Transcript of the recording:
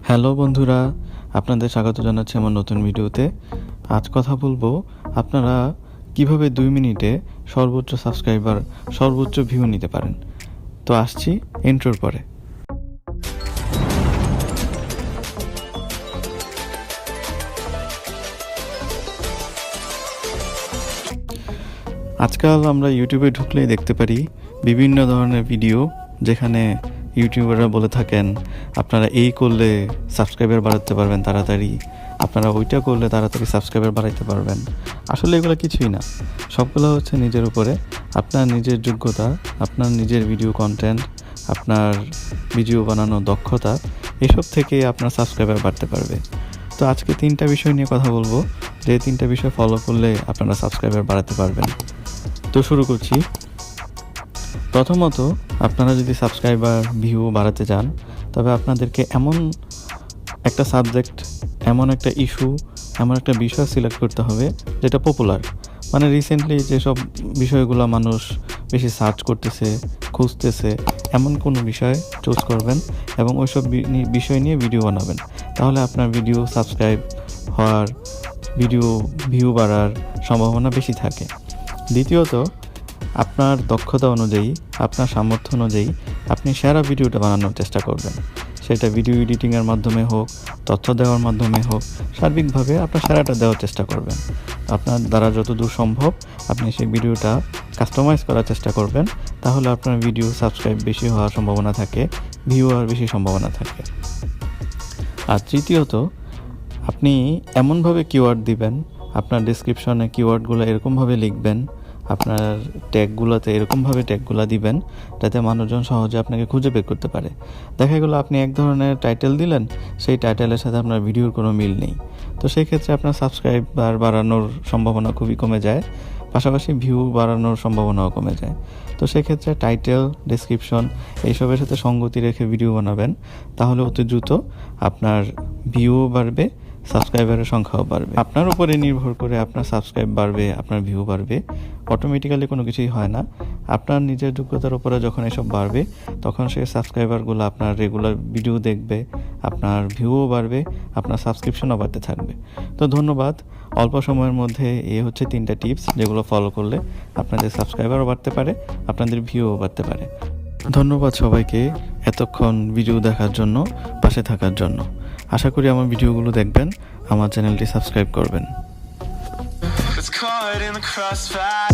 Hello বন্ধুরা, আপনাদের স্বাগত জানাচ্ছি আমার নতুন ভিডিওতে। আজ কথা বলবো আপনারা কিভাবে 2 মিনিটে সর্বোচ্চ সাবস্ক্রাইবার, সর্বোচ্চ ভিউ নিতে পারেন। তো আসছি ইন্ট্রোর পরে। আজকাল আমরা ইউটিউবে ঢুকলেই দেখতে পারি বিভিন্ন ধরনের ভিডিও, যেখানে ইউটিউবাররা বলে থাকেন আপনারা এই করলে সাবস্ক্রাইবার বাড়াতে পারবেন তাড়াতাড়ি, আপনারা ওইটা করলে তাড়াতাড়ি সাবস্ক্রাইবার বাড়াইতে পারবেন। আসলে এগুলো কিছুই না, সবগুলো হচ্ছে নিজের উপরে, আপনার নিজের যোগ্যতা, আপনার নিজের ভিডিও কন্টেন্ট, আপনার ভিডিও বানানোর দক্ষতা, এসব থেকে আপনার সাবস্ক্রাইবার বাড়তে পারবে। তো আজকে 3টা বিষয় নিয়ে কথা বলবো, যে 3টা বিষয় ফলো করলে আপনারা সাবস্ক্রাইবার বাড়াতে পারবেন। তো শুরু করছি। প্রথমত, আপনারা যদি সাবস্ক্রাইবার ভিউ বাড়াতে চান, তবে আপনাদেরকে এমন একটা সাবজেক্ট, এমন একটা ইস্যু, এমন একটা বিষয় সিলেক্ট করতে হবে যেটা পপুলার, মানে রিসেন্টলি যেসব বিষয়গুলো মানুষ বেশি সার্চ করতেছে, খুঁজতেছে, এমন কোনো বিষয় চুজ করবেন এবং ওইসব বিষয় নিয়ে ভিডিও বানাবেন। তাহলে আপনার ভিডিও সাবস্ক্রাইব হওয়ার, ভিডিও ভিউ বাড়ার সম্ভাবনা বেশি থাকে। দ্বিতীয়ত, আপনার দক্ষতা অনুযায়ী, আপনার সামর্থ্য অনুযায়ী আপনি সেরা ভিডিওটা বানানোর চেষ্টা করবেন। সেটা ভিডিও এডিটিংয়ের মাধ্যমে হোক, তথ্য দেওয়ার মাধ্যমে হোক, সার্বিকভাবে আপনার সেরাটা দেওয়ার চেষ্টা করবেন। আপনার দ্বারা যতদূর সম্ভব আপনি সেই ভিডিওটা কাস্টমাইজ করার চেষ্টা করবেন। তাহলে আপনার ভিডিও সাবস্ক্রাইব বেশি হওয়ার সম্ভাবনা থাকে, ভিউ হওয়ার বেশি সম্ভাবনা থাকে। আর তৃতীয়ত, আপনি এমনভাবে কিওয়ার্ড দিবেন, আপনার ডেসক্রিপশনে কিওয়ার্ডগুলো এরকমভাবে লিখবেন, আপনার ট্যাগগুলোতে এরকমভাবে ট্যাগগুলো দিবেন যাতে মানুষজন সহজে আপনাকে খুঁজে বের করতে পারে। দেখা গেলো আপনি এক ধরনের টাইটেল দিলেন, সেই টাইটেলের সাথে আপনার ভিডিওর কোনো মিল নেই। তো সেই ক্ষেত্রে আপনার সাবস্ক্রাইবার বাড়ানোর সম্ভাবনা খুবই কমে যায়, পাশাপাশি ভিউ বাড়ানোর সম্ভাবনাও কমে যায়। তো সেক্ষেত্রে টাইটেল, ডেসক্রিপশন এইসবের সাথে সঙ্গতি রেখে ভিডিও বানাবেন, তাহলে অতি দ্রুত আপনার ভিউও বাড়বে, সাবস্ক্রাইবারের সংখ্যাও বাড়বে। আপনার উপরে নির্ভর করে আপনার সাবস্ক্রাইব বাড়বে, আপনার ভিউ বাড়বে, অটোমেটিক্যালি কোনো কিছুই হয় না। আপনার নিজের যোগ্যতার উপরে যখন এসব বাড়বে, তখন সেই সাবস্ক্রাইবারগুলো আপনার রেগুলার ভিডিও দেখবে, আপনার ভিউও বাড়বে, আপনার সাবস্ক্রিপশনও বাড়তে থাকবে। তো ধন্যবাদ। অল্প সময়ের মধ্যে হচ্ছে 3টা টিপস, যেগুলো ফলো করলে আপনাদের সাবস্ক্রাইবারও বাড়তে পারে, আপনাদের ভিউও বাড়তে পারে। ধন্যবাদ সবাইকে এতক্ষণ ভিডিও দেখার জন্য, পাশে থাকার জন্য। আশা করি আমার ভিডিওগুলো দেখবেন, আমার চ্যানেলটি সাবস্ক্রাইব করবেন। It's caught in the crossfire.